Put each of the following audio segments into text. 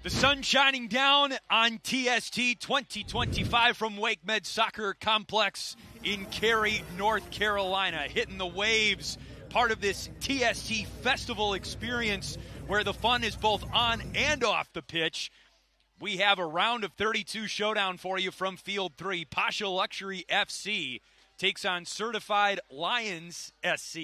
The sun shining down on TST 2025 from Wake Med Soccer Complex in Cary, North Carolina. Hitting the waves, part of this TST festival experience where the fun is both on and off the pitch. We have a round of 32 showdown for you from Field 3. Pasha Luxury FC takes on Certified Lions SC.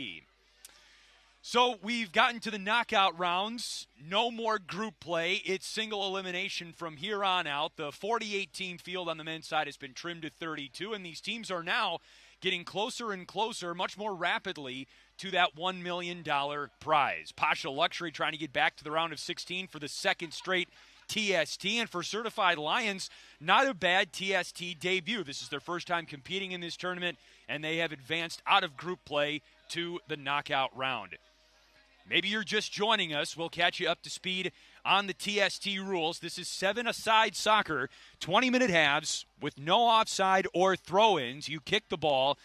So we've gotten to the knockout rounds. No more group play. It's single elimination from here on out. The 48-team field on the men's side has been trimmed to 32, and these teams are now getting closer and closer, much more rapidly, to that $1 million prize. Pasha Luxury trying to get back to the round of 16 for the second straight TST, and for Certified Lions, not a bad TST debut. This is their first time competing in this tournament, and they have advanced out of group play to the knockout round. Maybe you're just joining us. We'll catch you up to speed on the TST rules. This is 7-a-side soccer, 20-minute halves with no offside or throw-ins. You kick the ball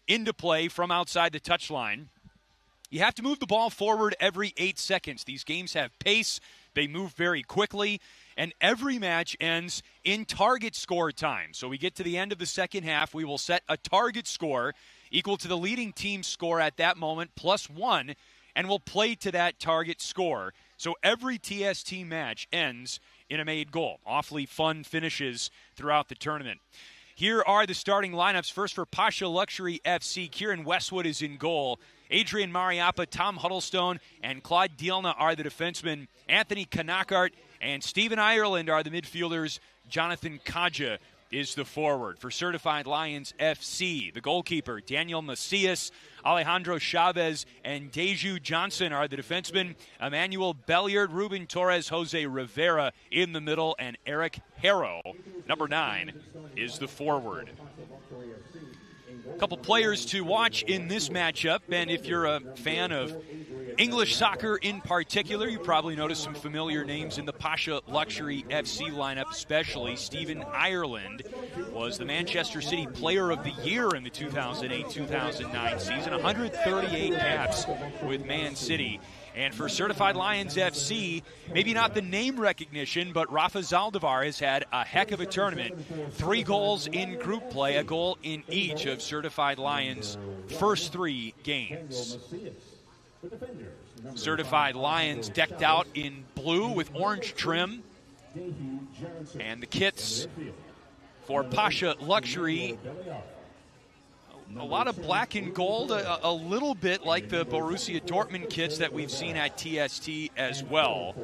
into play from outside the touchline. You have to move the ball forward every 8 seconds. These games have pace. They move very quickly. And every match ends in target score time. So we get to the end of the second half. We will set a target score equal to the leading team's score at that moment, +1, and we'll play to that target score. So every TST match ends in a made goal. Awfully fun finishes throughout the tournament. Here are the starting lineups. First for Pasha Luxury FC, Kieran Westwood is in goal. Adrian Mariappa, Tom Huddlestone, and Claude Dielna are the defensemen. Anthony Kanakart and Stephen Ireland are the midfielders. Jonathan Kaja is the forward. For Certified Lions FC, the goalkeeper, Daniel Macias, Alejandro Chavez, and Deju Johnson are the defensemen. Emmanuel Belliard, Ruben Torres, Jose Rivera in the middle, and Eric Harrow, number 9, is the forward. A couple players to watch in this matchup, and if you're a fan of English soccer in particular, you probably noticed some familiar names in the Pasha Luxury FC lineup, especially Stephen Ireland was the Manchester City Player of the Year in the 2008-2009 season, 138 caps with Man City. And for Certified Lions FC, maybe not the name recognition, but Rafa Zaldivar has had a heck of a tournament. 3 goals in group play, a goal in each of Certified Lions' first 3 games. Certified Lions decked out in blue with orange trim. And the kits for Pasha Luxury, a lot of black and gold, a little bit like the Borussia Dortmund kits that we've seen at TST as well.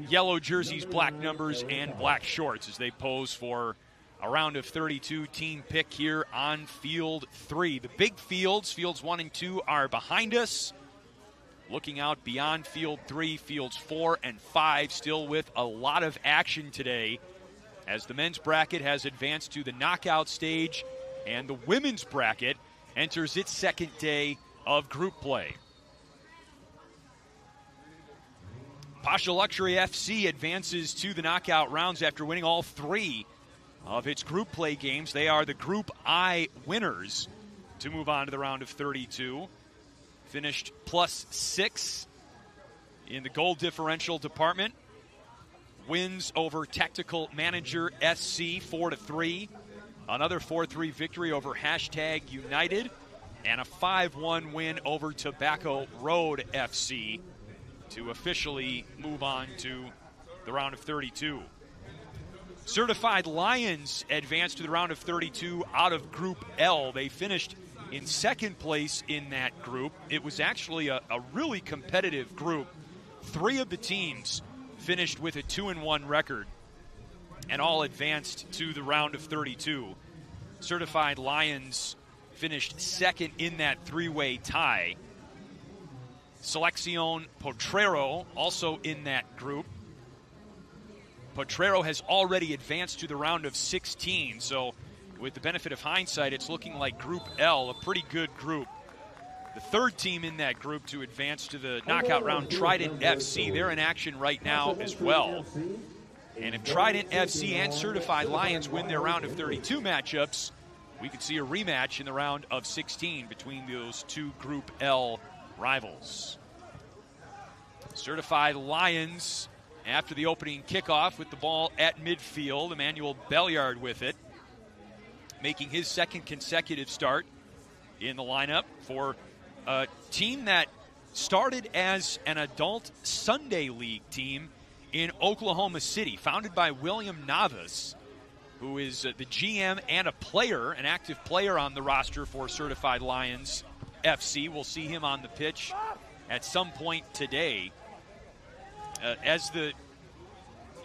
Yellow jerseys, black numbers, and black shorts as they pose for a round of 32 team pick here on Field 3. The big fields, Fields 1 and 2, are behind us. Looking out beyond Field 3, Fields 4 and 5, still with a lot of action today as the men's bracket has advanced to the knockout stage and the women's bracket enters its second day of group play. Pasha Luxury FC advances to the knockout rounds after winning all 3 of its group play games. They are the Group I winners to move on to the round of 32. Finished +6 in the goal differential department. Wins over Tactical Manager SC 4-3. Another 4-3 victory over #United. And a 5-1 win over Tobacco Road FC to officially move on to the round of 32. Certified Lions advanced to the round of 32 out of Group L. They finished in second place in that group. It was actually a really competitive group. 3 of the teams finished with a 2-1 record and all advanced to the round of 32. Certified Lions finished second in that 3-way tie. Selección Potrero also in that group. Potrero has already advanced to the round of 16, so with the benefit of hindsight, it's looking like Group L, a pretty good group. The third team in that group to advance to the knockout round, Trident FC. They're in action right now as well. And if Trident FC and Certified Lions win their round of 32 matchups, we could see a rematch in the round of 16 between those 2 Group L rivals. Certified Lions after the opening kickoff with the ball at midfield. Emmanuel Belliard with it, making his second consecutive start in the lineup for a team that started as an adult Sunday League team in Oklahoma City, founded by William Navas, who is the GM and a player, an active player on the roster for Certified Lions FC. We'll see him on the pitch at some point today. As the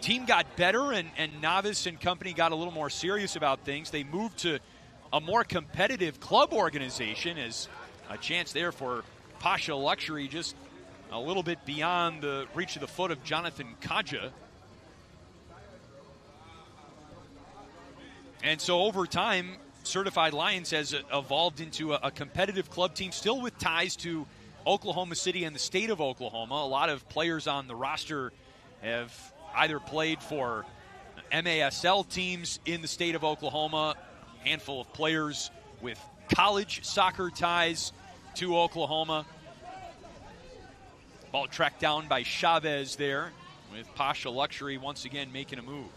team got better and Navas and company got a little more serious about things, they moved to a more competitive club organization, as a chance there for Pasha Luxury, just a little bit beyond the reach of the foot of Jonathan Kaja. And so over time, Certified Lions has evolved into a competitive club team, still with ties to Oklahoma City and the state of Oklahoma. A lot of players on the roster have either played for MASL teams in the state of Oklahoma, a handful of players with college soccer ties to Oklahoma. Ball tracked down by Chavez there, with Pasha Luxury once again making a move.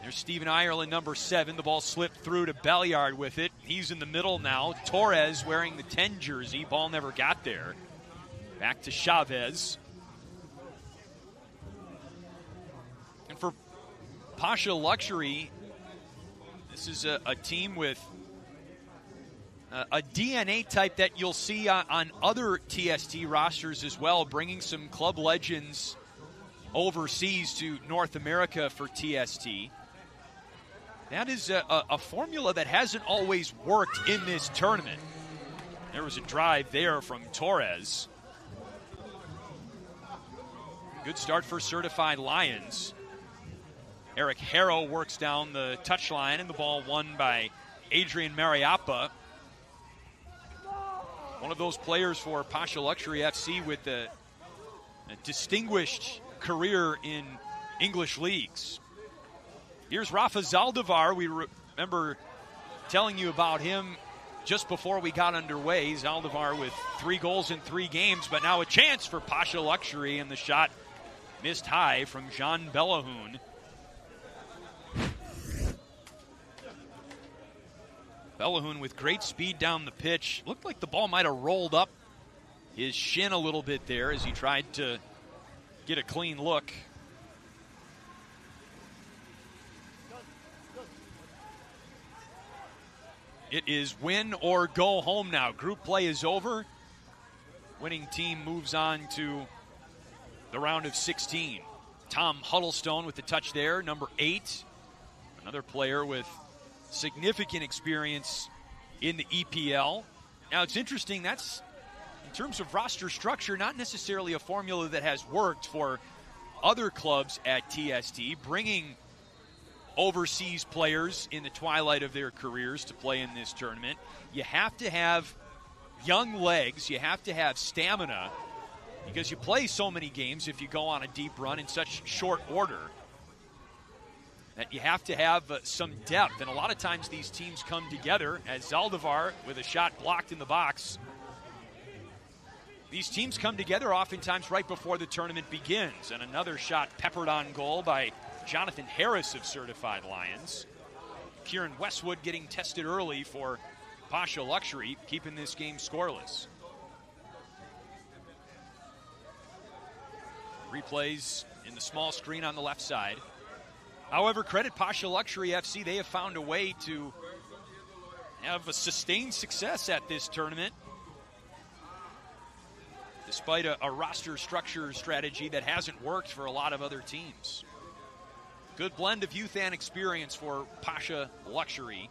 There's Stephen Ireland, number 7. The ball slipped through to Belliard with it. He's in the middle now. Torres wearing the 10 jersey. Ball never got there. Back to Chavez. And for Pasha Luxury, this is a team with a DNA type that you'll see on other TST rosters as well, bringing some club legends overseas to North America for TST. That is a formula that hasn't always worked in this tournament. There was a drive there from Torres. Good start for Certified Lions. Eric Harrow works down the touchline, and the ball won by Adrian Mariappa. One of those players for Pasha Luxury FC with a distinguished career in English leagues. Here's Rafa Zaldivar. We remember telling you about him just before we got underway. Zaldivar with 3 goals in 3 games, but now a chance for Pasha Luxury, and the shot missed high from Jean Bellahun. Bellahun with great speed down the pitch. Looked like the ball might have rolled up his shin a little bit there as he tried to get a clean look. It is win or go home now. Group play is over. Winning team moves on to the round of 16. Tom Huddlestone with the touch there, number 8. Another player with significant experience in the EPL. Now, it's interesting, that's, in terms of roster structure, not necessarily a formula that has worked for other clubs at TST, bringing overseas players in the twilight of their careers to play in this tournament. You have to have young legs, you have to have stamina, because you play so many games if you go on a deep run in such short order, that you have to have some depth. And a lot of times these teams come together, as Zaldivar with a shot blocked in the box. These teams come together oftentimes right before the tournament begins. And another shot peppered on goal by Jonathan Harris of Certified Lions. Kieran Westwood getting tested early for Pasha Luxury, keeping this game scoreless. Replays in the small screen on the left side. However, credit Pasha Luxury FC, they have found a way to have a sustained success at this tournament, despite a roster structure strategy that hasn't worked for a lot of other teams. Good blend of youth and experience for Pasha Luxury.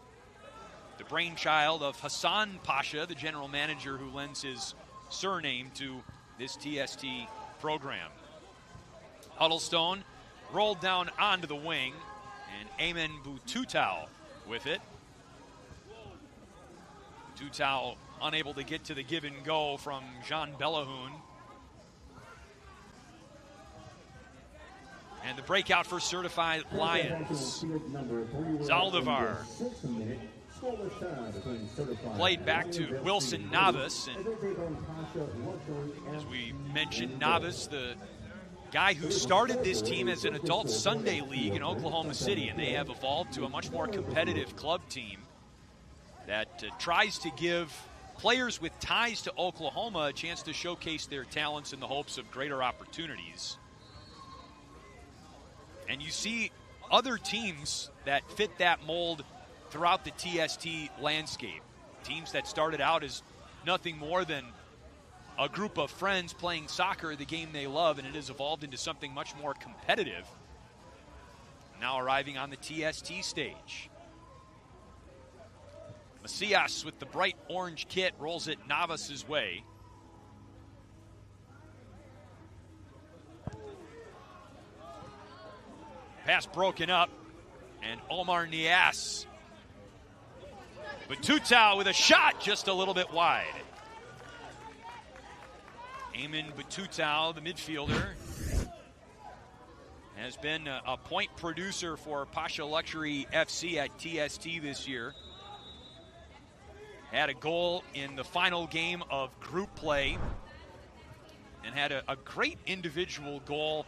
The brainchild of Hassan Pasha, the general manager who lends his surname to this TST program. Huddlestone rolled down onto the wing, and Ayman Boututau with it. Boututau unable to get to the give and go from Jean Bellahun. And the breakout for Certified Lions. Zaldivar played back to Wilson Navas. And as we mentioned, Navas, the guy who started this team as an adult Sunday league in Oklahoma City, and they have evolved to a much more competitive club team that tries to give players with ties to Oklahoma a chance to showcase their talents in the hopes of greater opportunities. And you see other teams that fit that mold throughout the TST landscape. Teams that started out as nothing more than a group of friends playing soccer, the game they love, and it has evolved into something much more competitive. Now arriving on the TST stage. Macias with the bright orange kit rolls it Navas's way. Pass broken up, and Omar Nias. Batutau with a shot just a little bit wide. Eamon Batutau, the midfielder, has been a point producer for Pasha Luxury FC at TST this year. Had a goal in the final game of group play and had a great individual goal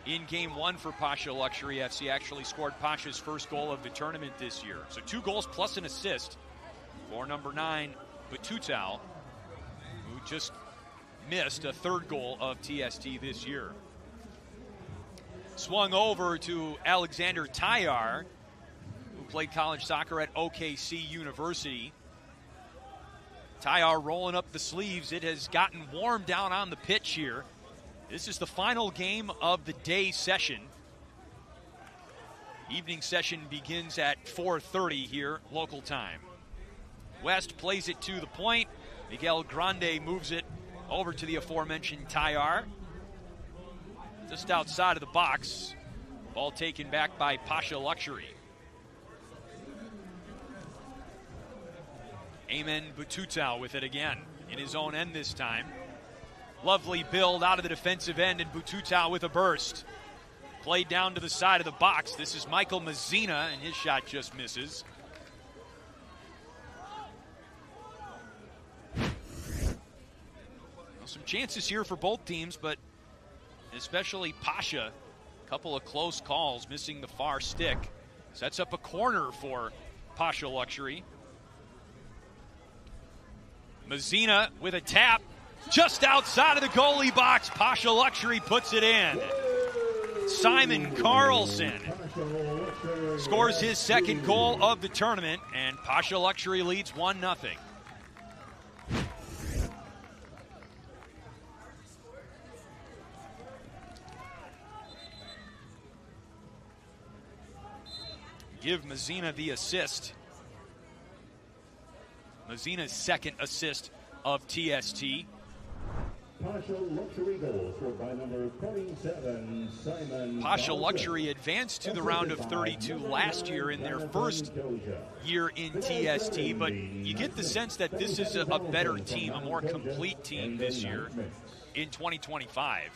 in game one for Pasha Luxury FC. Actually scored Pasha's first goal of the tournament this year. So 2 goals plus an assist for number 9, Batutau, who just missed a 3rd goal of TST this year. Swung over to Alexander Tayar, who played college soccer at OKC University. Tayar rolling up the sleeves. It has gotten warm down on the pitch here. This is the final game of the day session. Evening session begins at 4:30 here, local time. West plays it to the point. Miguel Grande moves it over to the aforementioned Tayar. Just outside of the box. Ball taken back by Pasha Luxury. Eamon Batutau with it again in his own end this time. Lovely build out of the defensive end, and Batutau with a burst. Played down to the side of the box. This is Michael Mazzina, and his shot just misses. Some chances here for both teams, but especially Pasha. A couple of close calls, missing the far stick. Sets up a corner for Pasha Luxury. Mazzina with a tap just outside of the goalie box. Pasha Luxury puts it in. Simon Carlson scores his 2nd goal of the tournament, and Pasha Luxury leads 1-0. Give Mazzina the assist. Mazzina's 2nd assist of TST. Pasha Luxury goal scored by number 37, Simon. Pasha Luxury advanced to the round of 32 last year in their first year in TST, but you get the sense that this is a better team, a more complete team this year in 2025.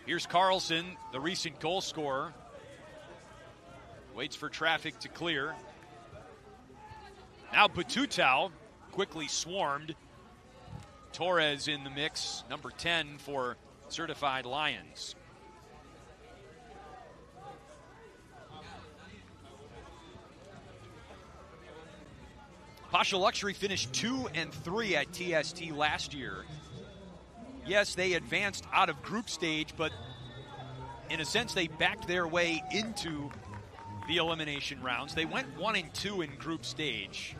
Here's Carlson, the recent goal scorer. Waits for traffic to clear. Now Batutau quickly swarmed. Torres in the mix, number 10 for Certified Lions. Pasha Luxury finished 2-3 at TST last year. Yes, they advanced out of group stage, but in a sense, they backed their way into the elimination rounds. They went 1-2 in group stage.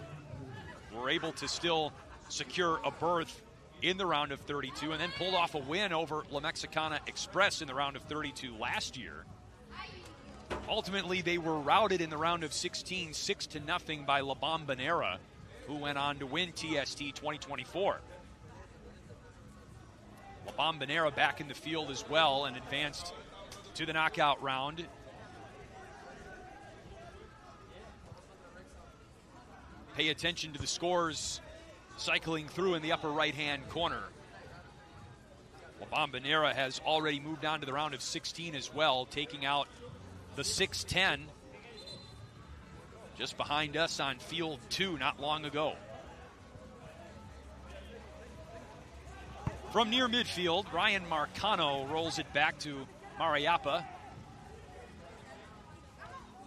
Were able to still secure a berth in the round of 32 and then pulled off a win over La Mexicana Express in the round of 32 last year. Ultimately, they were routed in the round of 16, 6-0 by La Bombonera, who went on to win TST 2024. La Bombonera back in the field as well and advanced to the knockout round. Pay attention to the scores cycling through in the upper right-hand corner. La Bombonera has already moved on to the round of 16 as well, taking out the 6-10 just behind us on field 2 not long ago. From near midfield, Ryan Marcano rolls it back to Mariappa.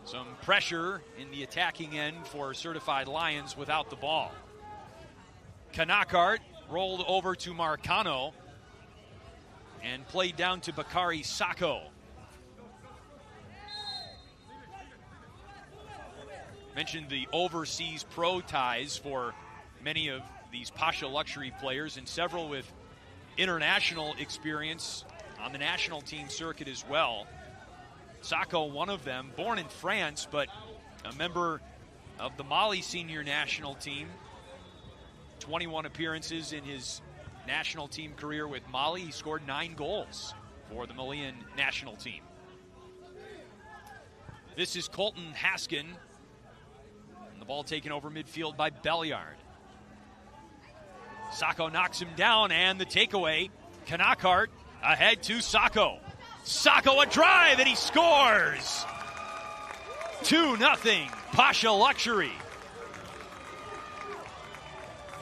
Some pressure in the attacking end for Certified Lions without the ball. Kanakart rolled over to Marcano and played down to Bakari Sacco. Mentioned the overseas pro ties for many of these Pasha Luxury players, and several with international experience on the national team circuit as well. Sacco, one of them, born in France, but a member of the Mali senior national team. 21 appearances in his national team career with Mali. He scored 9 goals for the Malian national team. This is Colton Haskin. And the ball taken over midfield by Belliard. Sacco knocks him down, and the takeaway. Kanakart ahead to Sacco. Sacco a drive, and he scores! 2-0, Pasha Luxury.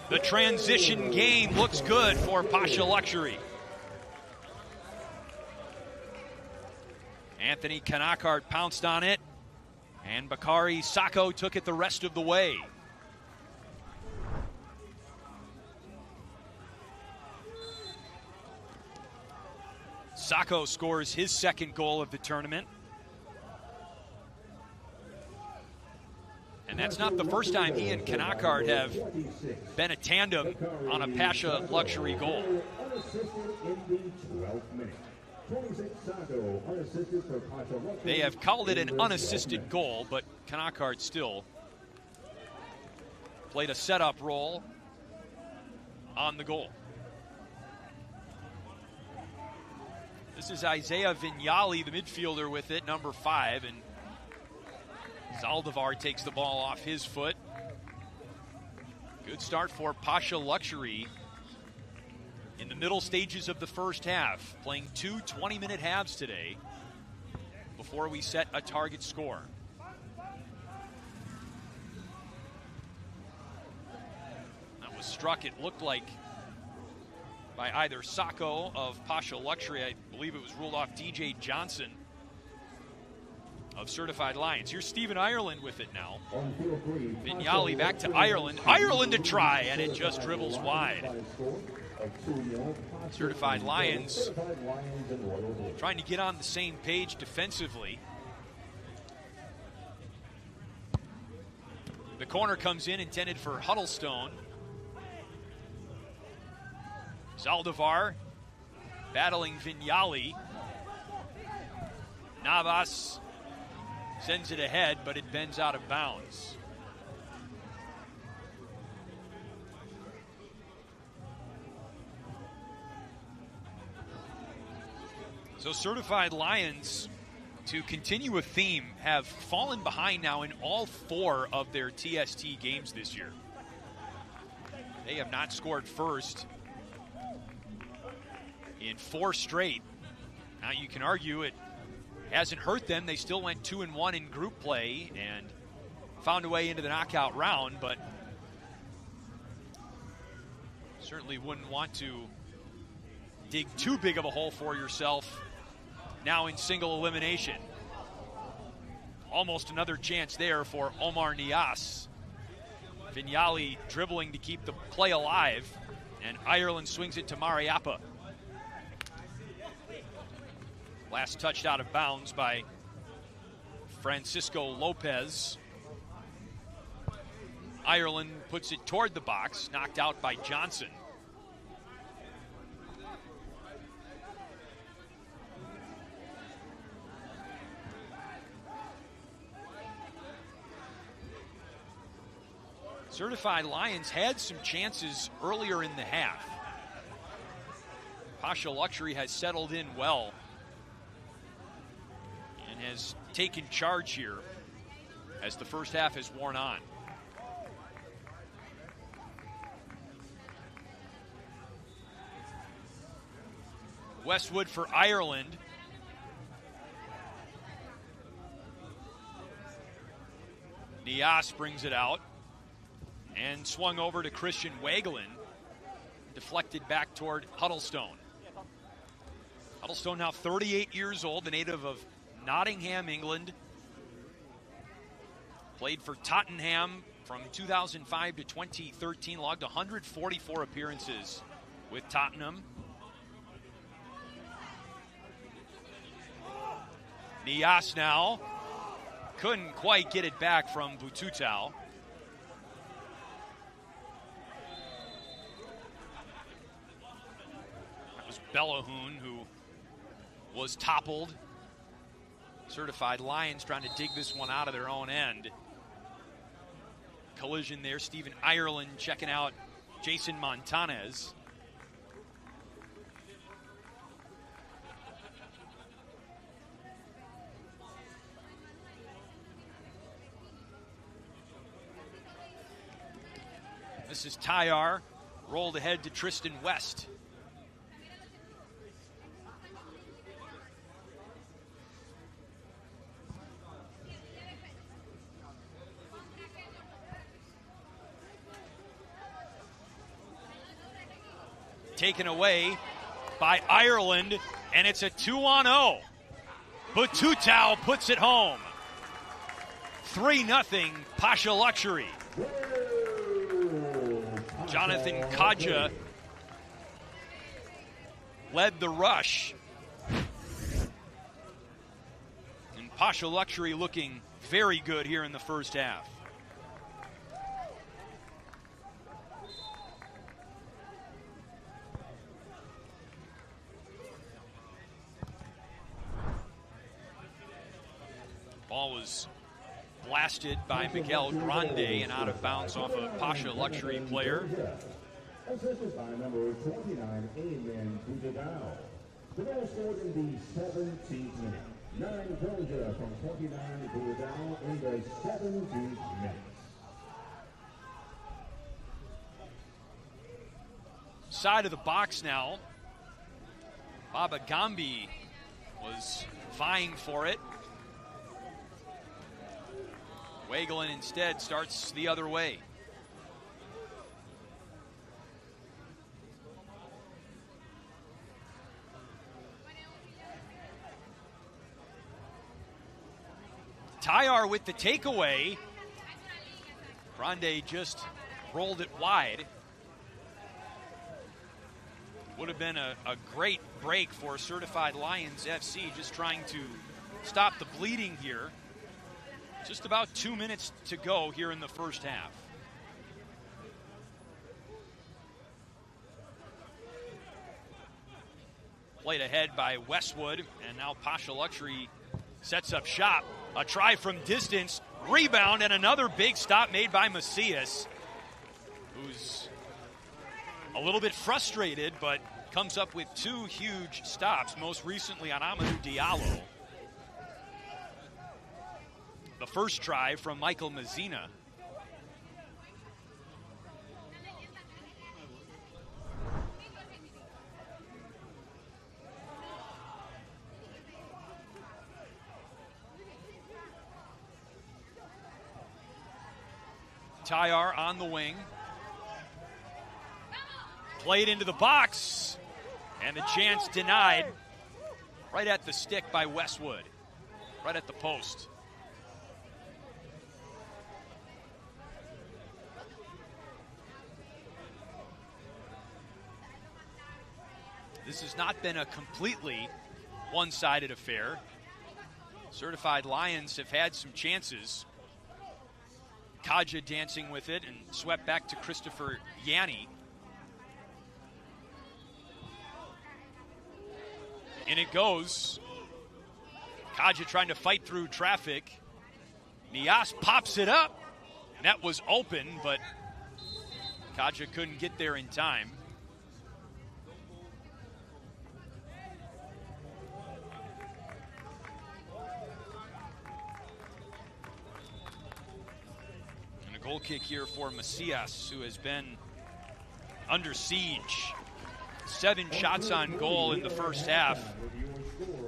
The transition game looks good for Pasha Luxury. Anthony Kanakart pounced on it, and Bakari Sacco took it the rest of the way. Sacco scores his second goal of the tournament. And that's not the first time he and Kanakart have been a tandem on a Pasha Luxury goal. They have called it an unassisted goal, but Kanakart still played a setup role on the goal. This is Isaiah Vignali, the midfielder, with it, number 5, and Zaldivar takes the ball off his foot. Good start for Pasha Luxury in the middle stages of the first half, playing 2 20-minute halves today before we set a target score. That was struck, it looked like, by either Sacco of Pasha Luxury. I believe it was ruled off DJ Johnson of Certified Lions. Here's Stephen Ireland with it now. Vignali back to Ireland. Ireland to try, and it just dribbles wide. Certified Lions trying to get on the same page defensively. The corner comes in, intended for Huddlestone. Zaldivar battling Vignali. Navas sends it ahead, but it bends out of bounds. So Certified Lions, to continue a theme, have fallen behind now in all 4 of their TST games this year. They have not scored first in 4 straight. Now you can argue it hasn't hurt them. They still went 2-1 in group play and found a way into the knockout round, but certainly wouldn't want to dig too big of a hole for yourself now in single elimination. Almost another chance there for Omar Nias. Vignali dribbling to keep the play alive, and Ireland swings it to Mariappa. Last touched out of bounds by Francisco Lopez. Ireland puts it toward the box, knocked out by Johnson. Certified Lions had some chances earlier in the half. Pasha Luxury has settled in well and has taken charge here as the first half has worn on. Westwood for Ireland. Nias brings it out and swung over to Christian Wagelin. deflected back toward Huddlestone. Huddlestone now 38 years old, the native of Nottingham, England. Played for Tottenham from 2005 to 2013, logged 144 appearances with Tottenham. Nias now couldn't quite get it back from Bututau. That was Bellahoon who was toppled. Certified Lions trying to dig this one out of their own end. Collision there. Stephen Ireland checking out Jason Montanez. This is Tyar, rolled ahead to Tristan West. Taken away by Ireland, and it's a 2-on-0. Bututau puts it home. 3-0 Pasha Luxury. Jonathan Kaja led the rush. And Pasha Luxury looking very good here in the first half. Ball was blasted by Miguel Grande and out of bounds off a Pasha Luxury player. Assisted by number 29, Amen Bututau. The goal scored in the 17th minute. 9 Georgia from 29 Bututau in the 17th minute. Side of the box now. Baba Gambi was vying for it. Wagelin instead starts the other way. Tyar with the takeaway. Grande just rolled it wide. Would have been a great break for Certified Lions FC, just trying to stop the bleeding here. Just about 2 minutes to go here in the first half. Played ahead by Westwood, and now Pasha Luxury sets up shop. A try from distance, rebound, and another big stop made by Macias, who's a little bit frustrated, but comes up with 2 huge stops, most recently on Amadou Diallo. The first try from Michael Mazzina. Tyar on the wing. Played into the box, and the chance denied right at the stick by Westwood, right at the post. This has not been a completely one-sided affair. Certified Lions have had some chances. Kaja dancing with it and swept back to Christopher Yanni. In it goes. Kaja trying to fight through traffic. Nias pops it up. Net was open, but Kaja couldn't get there in time. And a goal kick here for Macias, who has been under siege. 7 shots on goal in the first half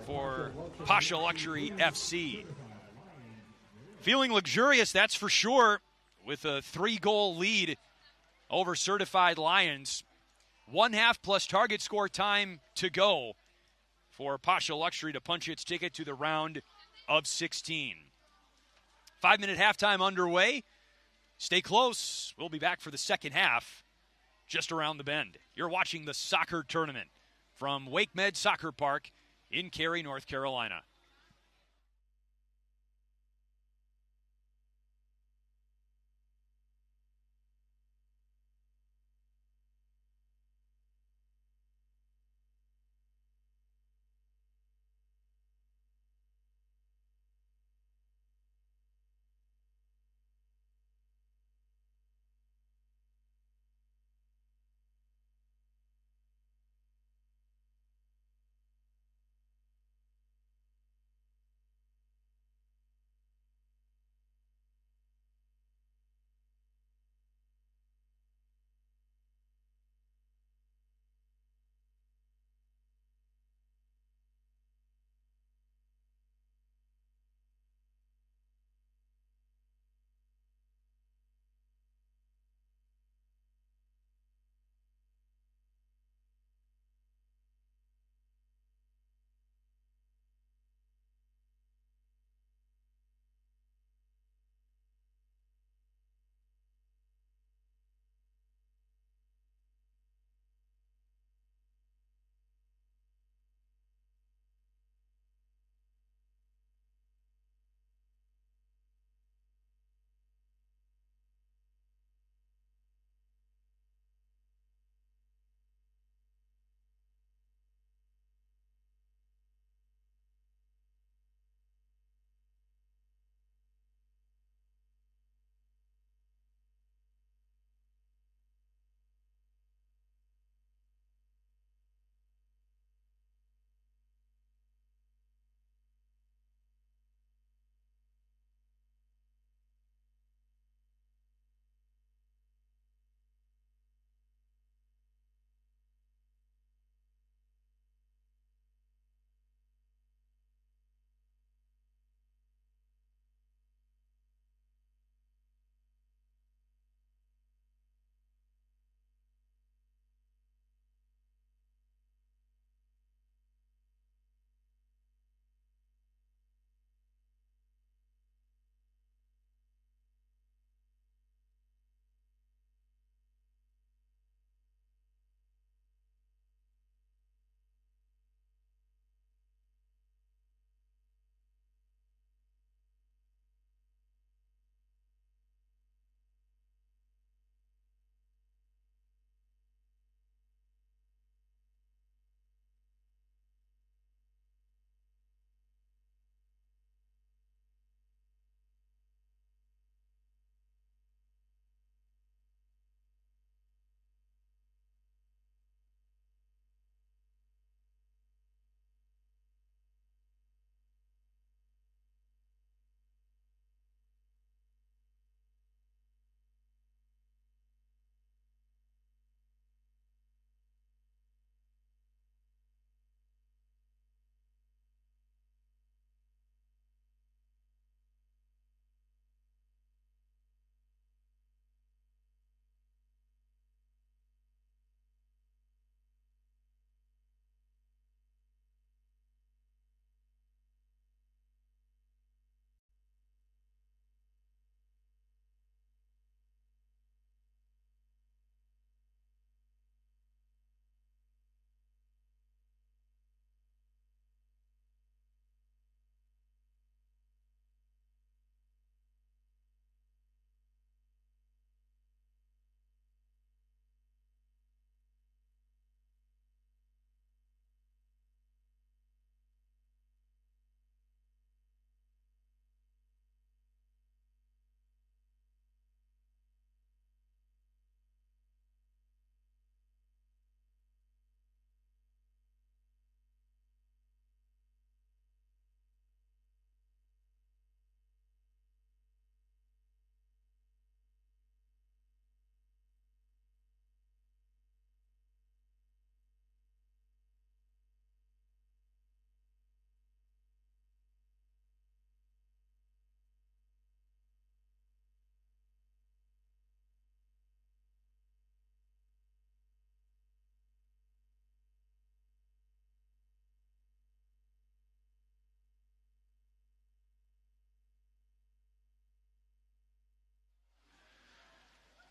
for Pasha Luxury FC. Feeling luxurious, that's for sure, with a 3-goal lead over Certified Lions. 1 half plus target score time to go for Pasha Luxury to punch its ticket to the round of 16. 5-minute halftime underway. Stay close. We'll be back for the second half just around the bend. You're watching the soccer tournament from Wake Med Soccer Park in Cary, North Carolina.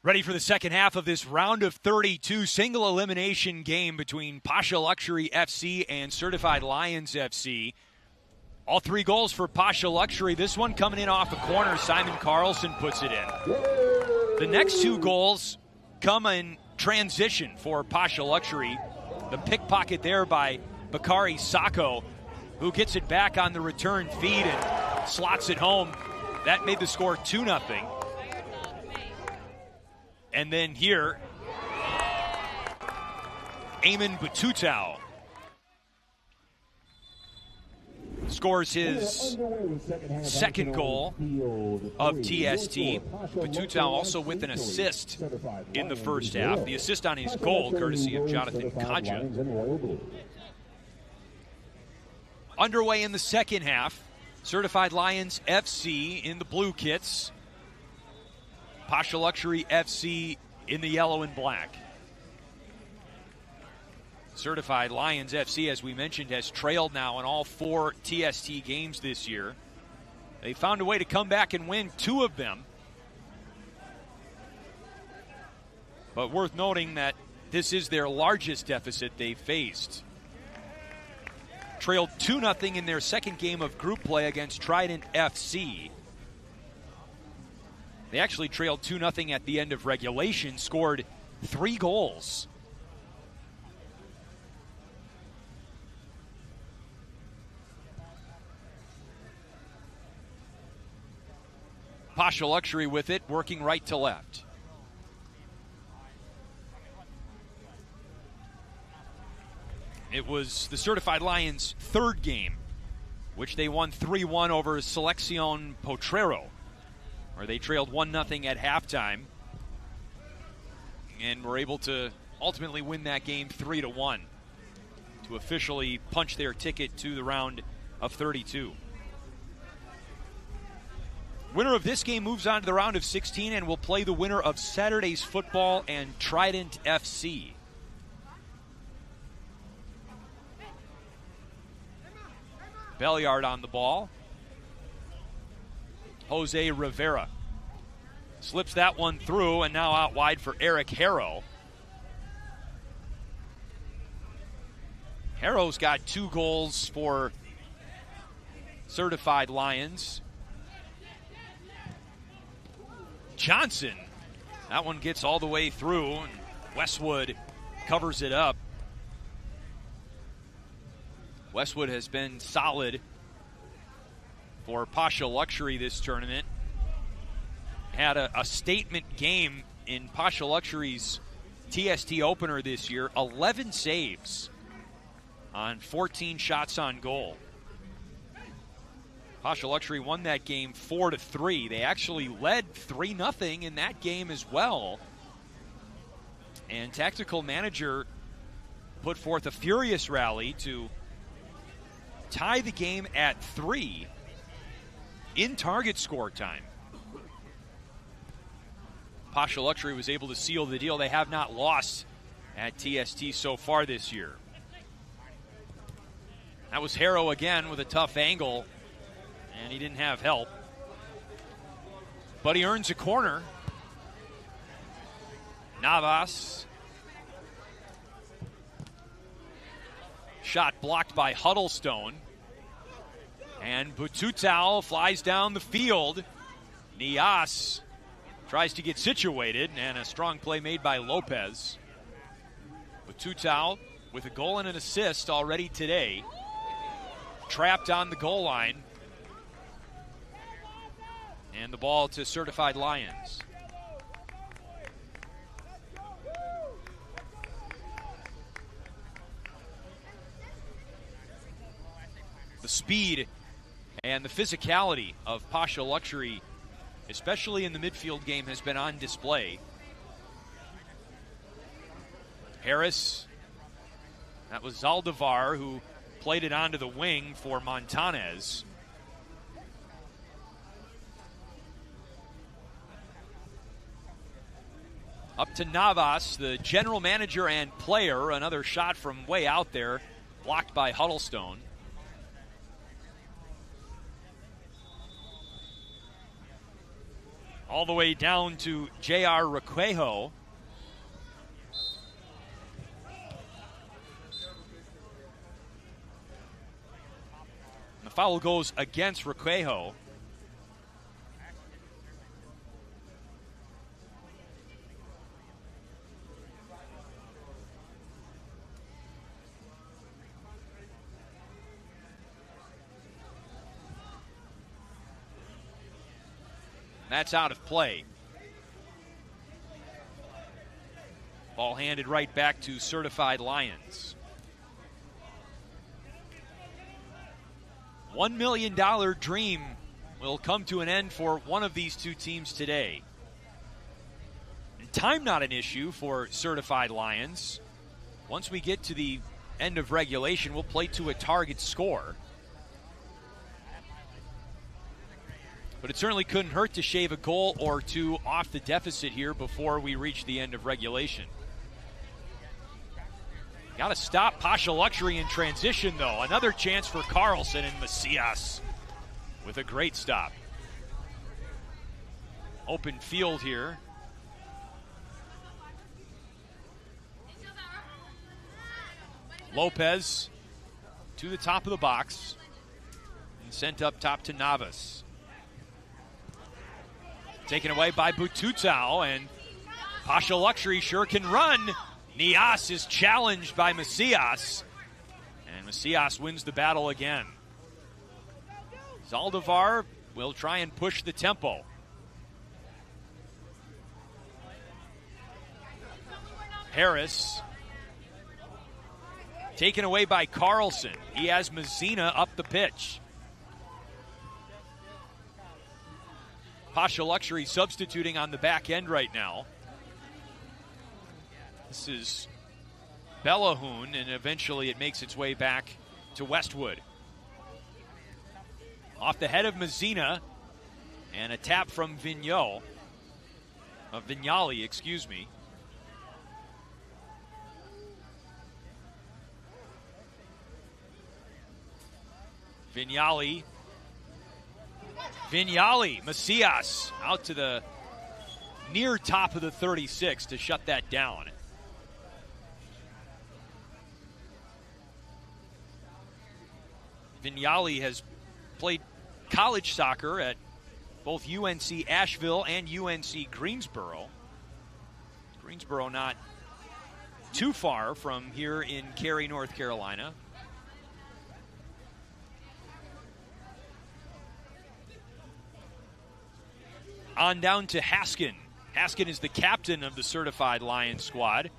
Ready for the second half of this round of 32 single elimination game between Pasha Luxury FC and Certified Lions FC. All 3 goals for Pasha Luxury. This one coming in off a corner. Simon Carlson puts it in. The next 2 goals come in transition for Pasha Luxury. The pickpocket there by Bakari Sacco, who gets it back on the return feed and slots it home. That made the score 2-0. And then here, Eamon Batutau scores his second goal of TST. Batutau also with an assist in the first half. The assist on his goal, courtesy of Jonathan Kaja. Underway in the second half, Certified Lions FC in the blue kits. Pasha Luxury FC in the yellow and black. Certified Lions FC, as we mentioned, has trailed now in all 4 TST games this year. They found a way to come back and win 2 of them. But worth noting that this is their largest deficit they've faced. Trailed 2-0 in their second game of group play against Trident FC. They actually trailed 2-0 at the end of regulation, scored 3 goals. Pasha Luxury with it, working right to left. It was the Certified Lions' 3rd game, which they won 3-1 over Selección Potrero, where they trailed 1-0 at halftime and were able to ultimately win that game 3-1 to officially punch their ticket to the round of 32. Winner of this game moves on to the round of 16 and will play the winner of Saturday's football and Trident FC. Belliard on the ball. Jose Rivera slips that one through, and now out wide for Eric Harrow. Harrow's got 2 goals for Certified Lions. Johnson, that one gets all the way through, and Westwood covers it up. Westwood has been solid for Pasha Luxury this tournament. Had a statement game in Pasha Luxury's TST opener this year. 11 saves on 14 shots on goal. Pasha Luxury won that game 4-3. They actually led 3-0 in that game as well. And tactical manager put forth a furious rally to tie the game at 3 in target score time. Pasha Luxury was able to seal the deal. They have not lost at TST so far this year. That was Harrow again with a tough angle, and he didn't have help. But he earns a corner. Navas. Shot blocked by Huddlestone. And Batutau flies down the field. Nias tries to get situated, and a strong play made by Lopez. Batutau with a goal and an assist already today. Trapped on the goal line. And the ball to Certified Lions. The speed and the physicality of Pasha Luxury, especially in the midfield game, has been on display. Harris, that was Zaldivar who played it onto the wing for Montanez. Up to Navas, the general manager and player. Another shot from way out there, blocked by Huddlestone. all the way down to J.R. Requejo. The foul goes against Requejo. That's out of play. Ball handed right back to Certified Lions. $1 million dream will come to an end for one of these two teams today. And time not an issue for Certified Lions. Once we get to the end of regulation, we'll play to a target score. But it certainly couldn't hurt to shave a goal or two off the deficit here before we reach the end of regulation. Got to stop Pasha Luxury in transition, though. Another chance for Carlson, and Macias with a great stop. Open field here. Lopez to the top of the box and sent up top to Navas. Taken away by Bututau, and Pasha Luxury sure can run. Nias is challenged by Macias, and Macias wins the battle again. Zaldivar will try and push the tempo. Harris taken away by Carlson. He has Mazzina up the pitch. Pasha Luxury substituting on the back end right now. This is Bellahun, and eventually it makes its way back to Westwood. Off the head of Mazzina, and a tap from Vignali, excuse me. Vignali, Macias out to the near top of the 36 to shut that down. Vignali has played college soccer at both UNC Asheville and UNC Greensboro. Greensboro not too far from here in Cary, North Carolina. On down to Haskin. Haskin is the captain of the Certified Lions squad.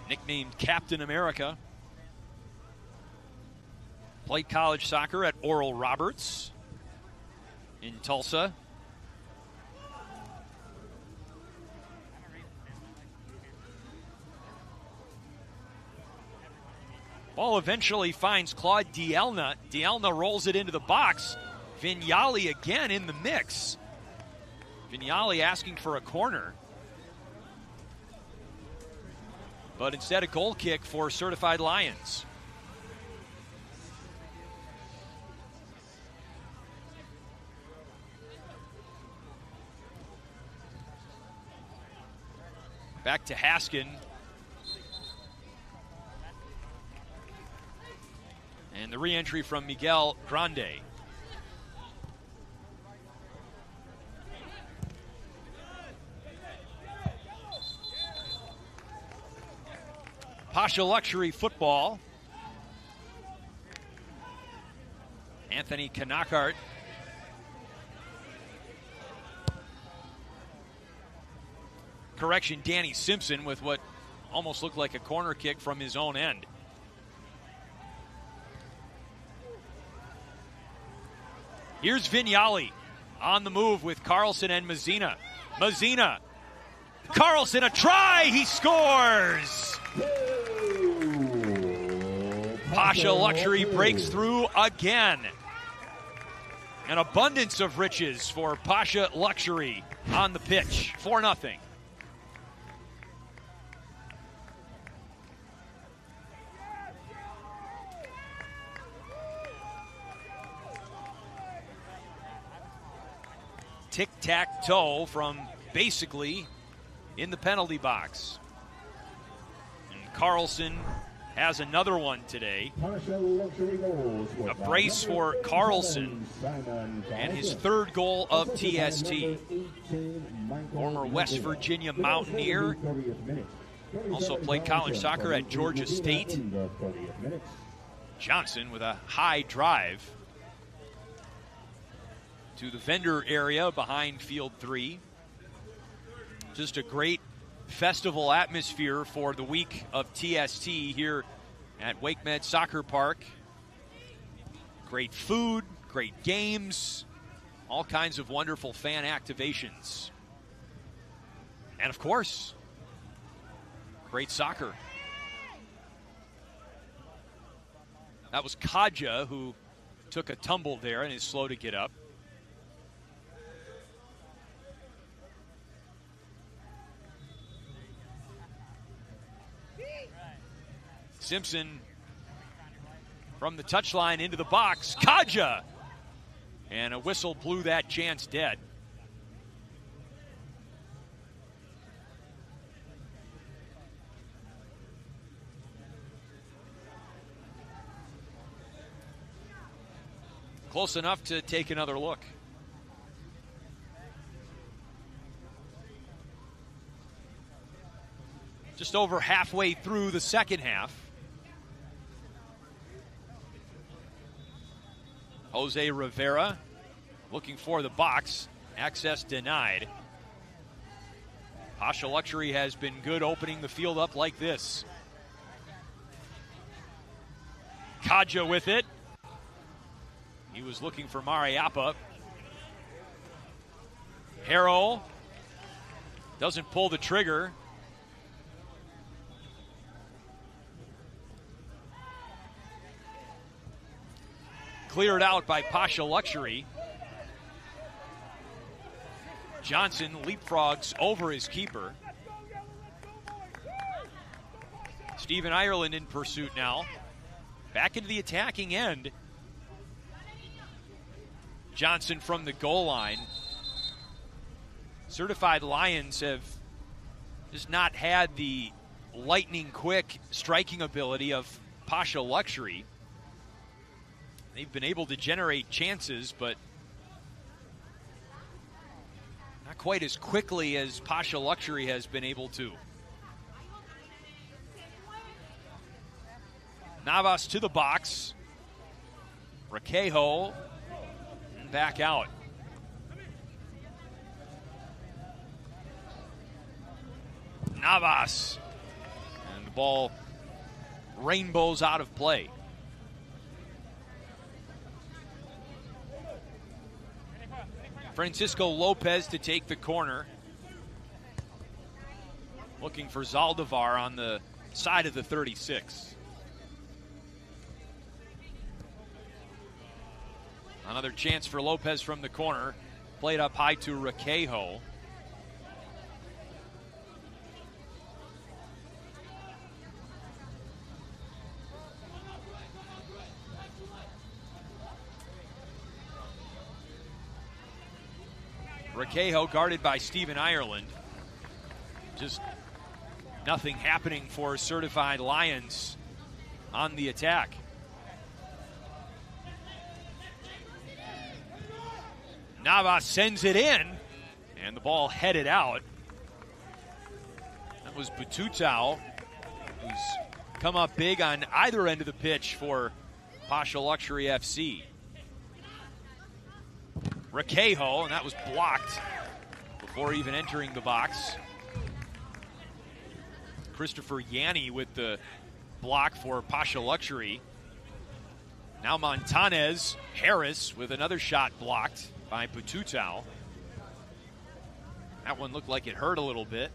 Nicknamed Captain America. Played college soccer at Oral Roberts in Tulsa. Ball eventually finds Claude Dielna. Dielna rolls it into the box. Vignali again in the mix. Vignali asking for a corner. But instead a goal kick for Certified Lions. Back to Haskin. And the re-entry from Miguel Grande. Pasha Luxury football. Anthony Kanakart. Correction, Danny Simpson with what almost looked like a corner kick from his own end. Here's Vignali on the move with Carlson and Mazzina. Mazzina. Carlson, a try. He scores. Pasha Luxury breaks through again. An abundance of riches for Pasha Luxury on the pitch. 4-0. tic-tac-toe from basically in the penalty box. And Carlson has another one today. A brace for Carlson and his third goal of TST. Former West Virginia Mountaineer. Also played college soccer at Georgia State. Johnson with a high drive to the vendor area behind field 3. Just a great festival atmosphere for the week of TST here at WakeMed Soccer Park. Great food, great games, all kinds of wonderful fan activations. And of course, great soccer. That was Kaja who took a tumble there and is slow to get up. Simpson from the touchline into the box. Kaja! And a whistle blew that chance dead. Close enough to take another look. Just over halfway through the second half. Jose Rivera looking for the box. Access denied. Pasha Luxury has been good opening the field up like this. Kaja with it. He was looking for Mariappa. Harrow doesn't pull the trigger. Cleared out by Pasha Luxury. Johnson leapfrogs over his keeper. Stephen Ireland in pursuit now. Back into the attacking end. Johnson from the goal line. Certified Lions have just not had the lightning quick striking ability of Pasha Luxury. They've been able to generate chances, but not quite as quickly as Pasha Luxury has been able to. Navas to the box. Raquejo and back out. Navas. And the ball rainbows out of play. Francisco Lopez to take the corner. Looking for Zaldivar on the side of the 36. Another chance for Lopez from the corner. Played up high to Raquejo. Raquejo guarded by Stephen Ireland. Just nothing happening for Certified Lions on the attack. Navas sends it in, and the ball headed out. That was Batutau, who's come up big on either end of the pitch for Pasha Luxury FC. Raquejo, and that was blocked before even entering the box. Christopher Yanni with the block for Pasha Luxury. Now Montanez, Harris with another shot blocked by Batutau. That one looked like it hurt a little bit.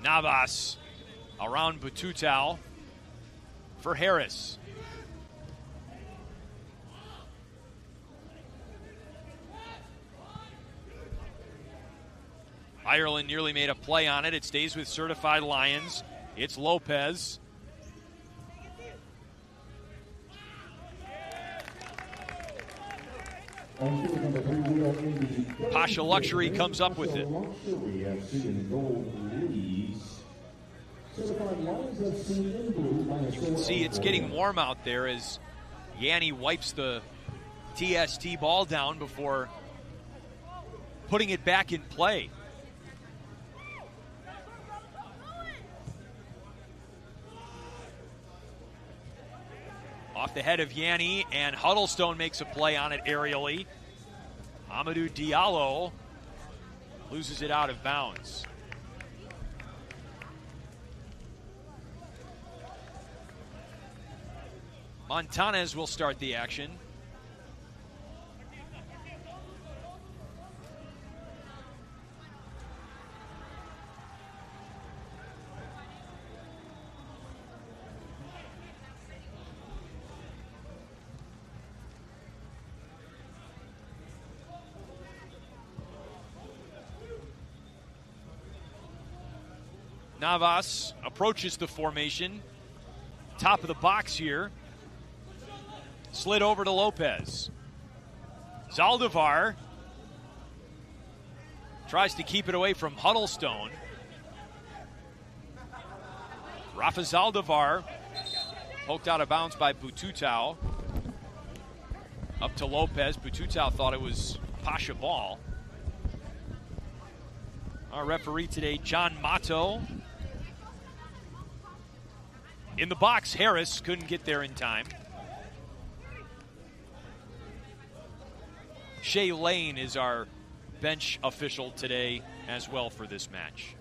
Navas around Batutau for Harris. Ireland nearly made a play on it. It stays with Certified Lions. It's Lopez. Pasha Luxury comes up with it. You can see it's getting warm out there as Yanni wipes the TST ball down before putting it back in play. Off the head of Yanni, and Huddlestone makes a play on it aerially. Amadou Diallo loses it out of bounds. Montanez will start the action. Navas approaches the formation. Top of the box here. Slid over to Lopez. Zaldivar tries to keep it away from Huddlestone. Rafa Zaldivar poked out of bounds by Bututau. Up to Lopez. Bututau thought it was Pasha ball. Our referee today, John Mato. In the box, Harris couldn't get there in time. Shea Lane is our bench official today as well for this match.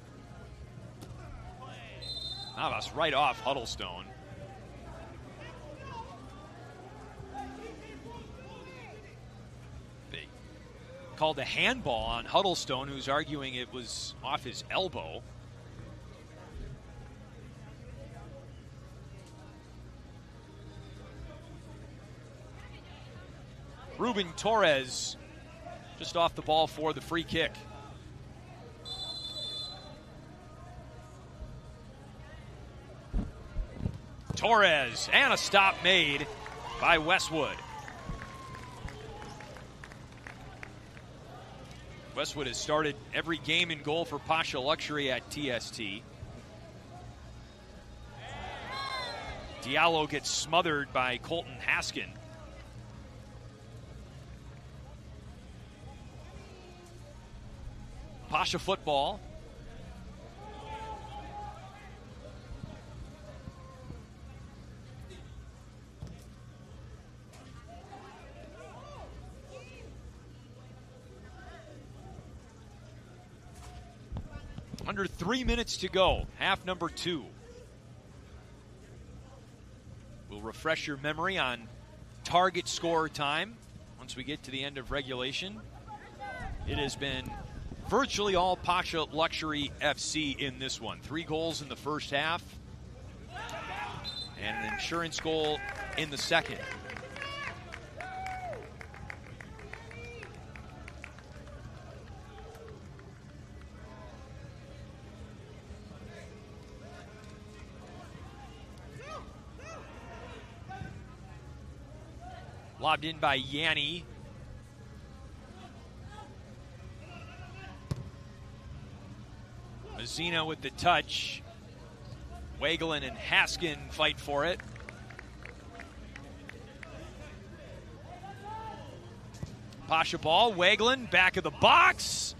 Navas right off Huddlestone. They called a handball on Huddlestone, who's arguing it was off his elbow. Ruben Torres just off the ball for the free kick. Torres, and a stop made by Westwood. Westwood has started every game in goal for Pasha Luxury at TST. Diallo gets smothered by Colton Haskin. Pasha football. Under 3 minutes to go, half number 2. We'll refresh your memory on target score time once we get to the end of regulation. It has been virtually all Pasha Luxury FC in this one. 3 goals in the first half and an insurance goal in the second. Lobbed in by Yanni. Mazzina with the touch. Wagelin and Haskin fight for it. Pasha ball, Wagelin back of the box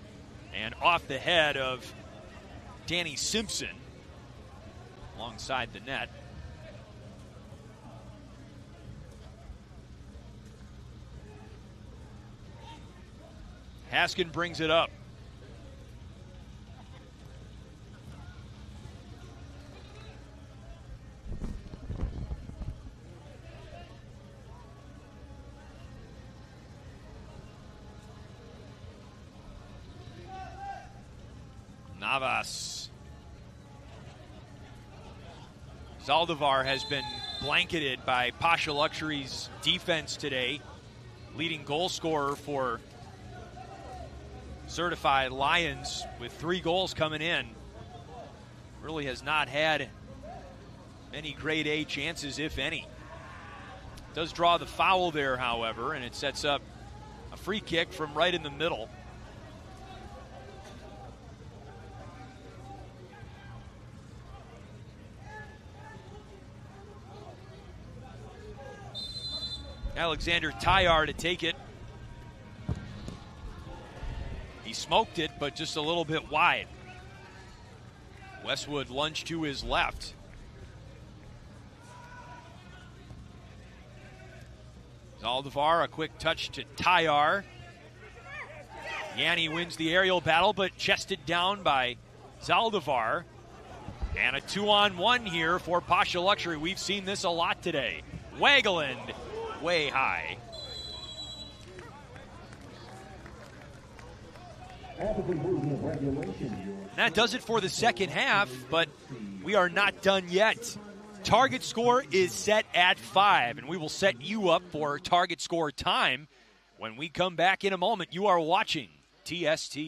and off the head of Danny Simpson alongside the net. Haskin brings it up. Navas. Zaldivar has been blanketed by Pasha Luxury's defense today. Leading goal scorer for Certified Lions with 3 goals coming in. Really has not had many grade A chances, if any. Does draw the foul there, however, and it sets up A free kick from right in the middle. Alexander Tyar to take it. He smoked it, but just a little bit wide. Westwood lunged to his left. Zaldivar, a quick touch to Tyar. Yanni wins the aerial battle, but chested down by Zaldivar. And a 2-on-1 here for Pasha Luxury. We've seen this a lot today. Wageland way high. That does it for the second half, but we are not done yet. Target score is set at 5, and we will set you up for target score time when we come back in a moment. You are watching TST.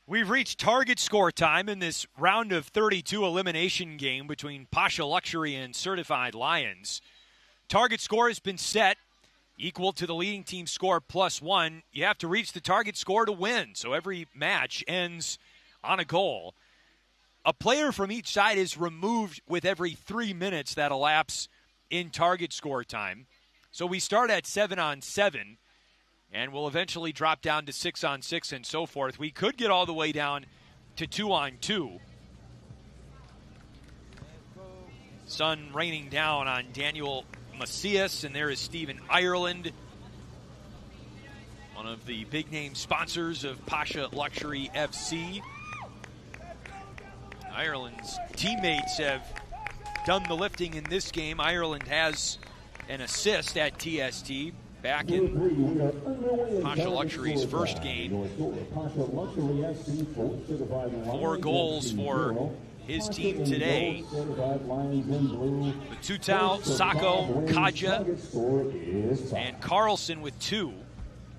We've reached target score time in this round of 32 elimination game between Pasha Luxury and Certified Lions. Target score has been set, equal to the leading team score +1. You have to reach the target score to win, so every match ends on a goal. A player from each side is removed with every 3 minutes that elapse in target score time. So we start at 7-on-7. And we'll eventually drop down to 6-on-6 and so forth. We could get all the way down to 2-on-2. Sun raining down on Daniel Macias, and there is Stephen Ireland, one of the big-name sponsors of Pasha Luxury FC. Ireland's teammates have done the lifting in this game. Ireland has an assist at TST. Back in Pasha Luxury's first game. 4 goals for his team today. Batutau, Sacco, Kaja, and Carlson with 2.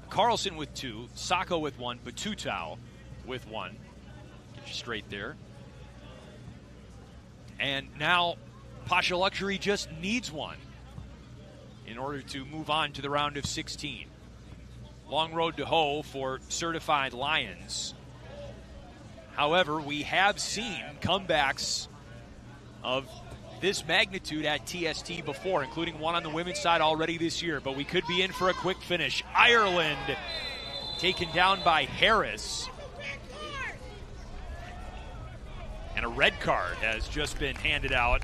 Carlson with 2, Sacco with 1, Batutau with 1. Get you straight there. And now Pasha Luxury just needs 1 in order to move on to the round of 16. Long road to hoe for Certified Lions. However, we have seen comebacks of this magnitude at TST before, including one on the women's side already this year, but we could be in for a quick finish. Ireland taken down by Harris. And a red card has just been handed out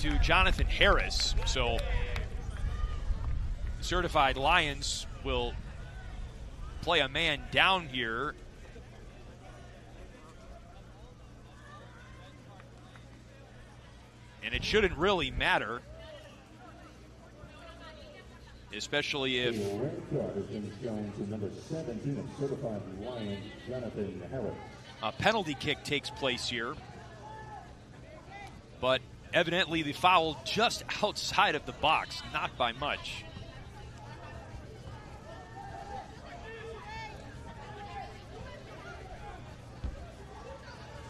to Jonathan Harris. So Certified Lions will play a man down here. And it shouldn't really matter, especially if a penalty kick takes place here. But evidently the foul just outside of the box, not by much.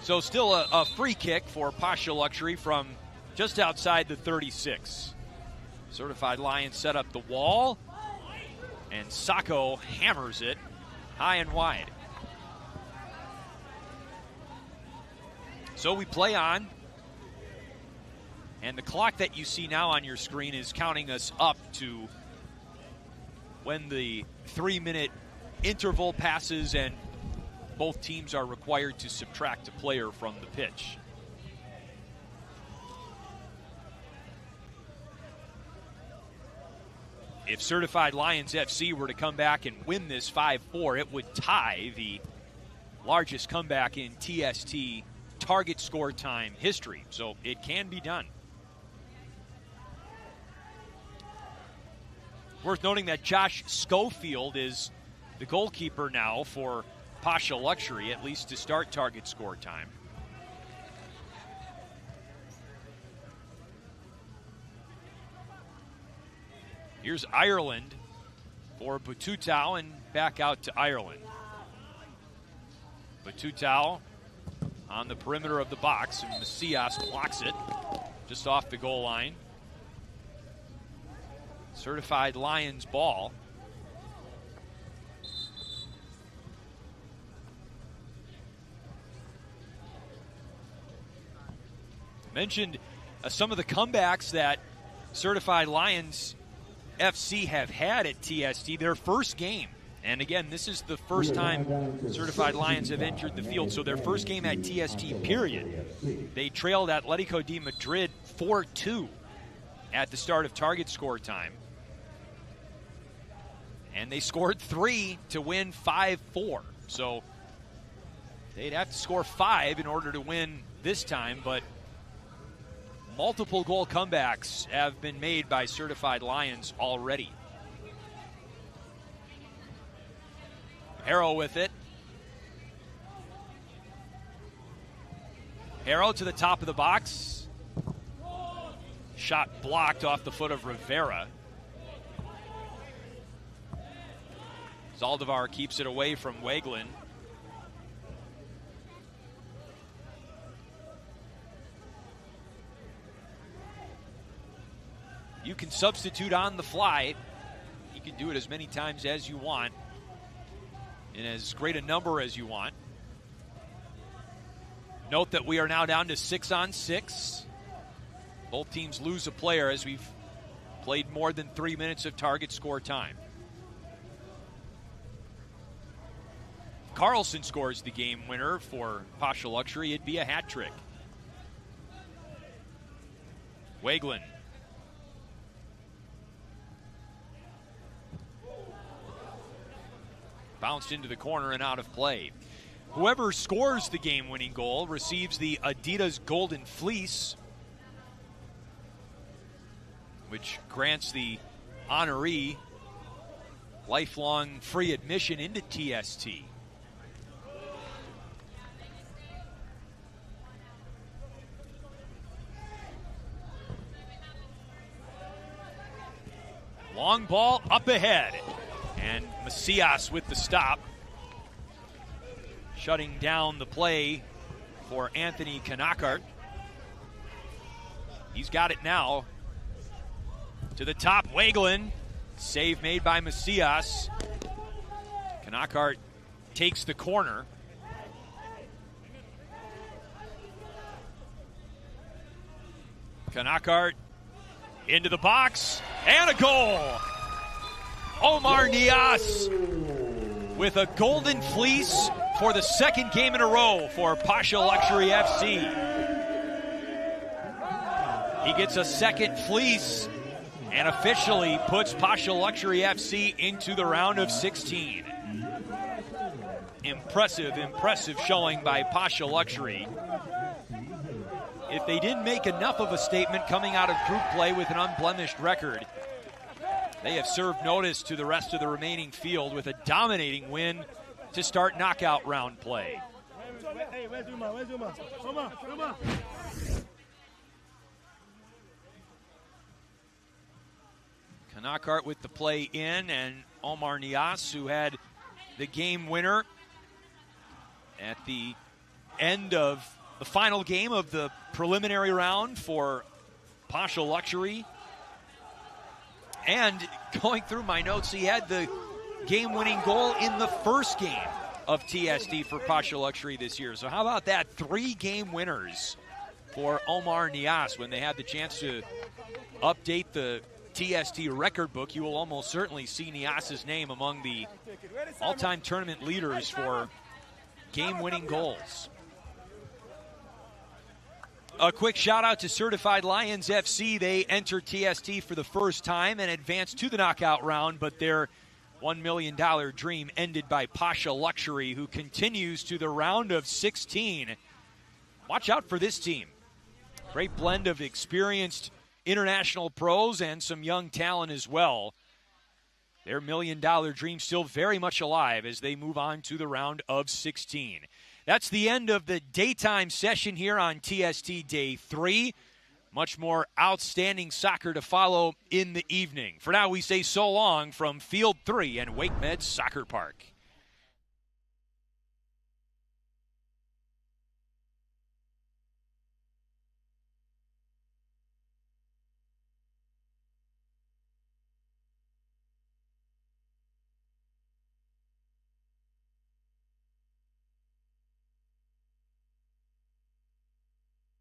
So still a free kick for Pasha Luxury from just outside the 36. Certified Lions set up the wall, and Sacco hammers it high and wide. So we play on, and the clock that you see now on your screen is counting us up to when the 3-minute interval passes and both teams are required to subtract a player from the pitch. If Certified Lions FC were to come back and win this 5-4, it would tie the largest comeback in TST target score time history. So it can be done. Worth noting that Josh Schofield is the goalkeeper now for Pasha Luxury, at least to start target score time. Here's Ireland for Bututau, and back out to Ireland. Bututau on the perimeter of the box, and Macias blocks it just off the goal line. Certified Lions ball. Mentioned some of the comebacks that Certified Lions FC have had at TST, their first game. And again, this is the first time Certified Lions have entered the field. So their first game at TST, period. They trailed Atletico de Madrid 4-2 at the start of target score time. And they scored 3 to win 5-4. So they'd have to score 5 in order to win this time, but multiple goal comebacks have been made by Certified Lions already. Harrow with it. Harrow to the top of the box. Shot blocked off the foot of Rivera. Zaldivar keeps it away from Weglin. You can substitute on the fly. You can do it as many times as you want, in as great a number as you want. Note that we are now down to 6-on-6. Both teams lose a player as we've played more than 3 minutes of target score time. Carlson scores the game winner for Pasha Luxury. It'd be a hat trick. Weglin. Bounced into the corner and out of play. Whoever scores the game-winning goal receives the Adidas Golden Fleece, which grants the honoree lifelong free admission into TST. Long ball up ahead. And Macias with the stop. Shutting down the play for Anthony Kanakart. He's got it now. To the top, Weglin. Save made by Macias. Kanakart takes the corner. Kanakart into the box, and a goal. Omar Nias with a golden fleece for the second game in a row for Pasha Luxury FC. He gets a second fleece and officially puts Pasha Luxury FC into the round of 16. Impressive showing by Pasha Luxury. If they didn't make enough of a statement coming out of group play with an unblemished record, they have served notice to the rest of the remaining field with a dominating win to start knockout round play. Kanakart with the play in, and Omar Nias, who had the game winner at the end of the final game of the preliminary round for Pasha Luxury. And going through my notes, he had the game-winning goal in the first game of TST for Pasha Luxury this year. So how about that? 3 game winners for Omar Nias. When they had the chance to update the TST record book, you will almost certainly see Nias's name among the all-time tournament leaders for game-winning goals. A quick shout-out to Certified Lions FC. They entered TST for the first time and advanced to the knockout round, but their $1 million dream ended by Pasha Luxury, who continues to the round of 16. Watch out for this team. Great blend of experienced international pros and some young talent as well. Their $1 million dream still very much alive as they move on to the round of 16. That's the end of the daytime session here on TST Day 3. Much more outstanding soccer to follow in the evening. For now, we say so long from Field 3 and WakeMed Soccer Park.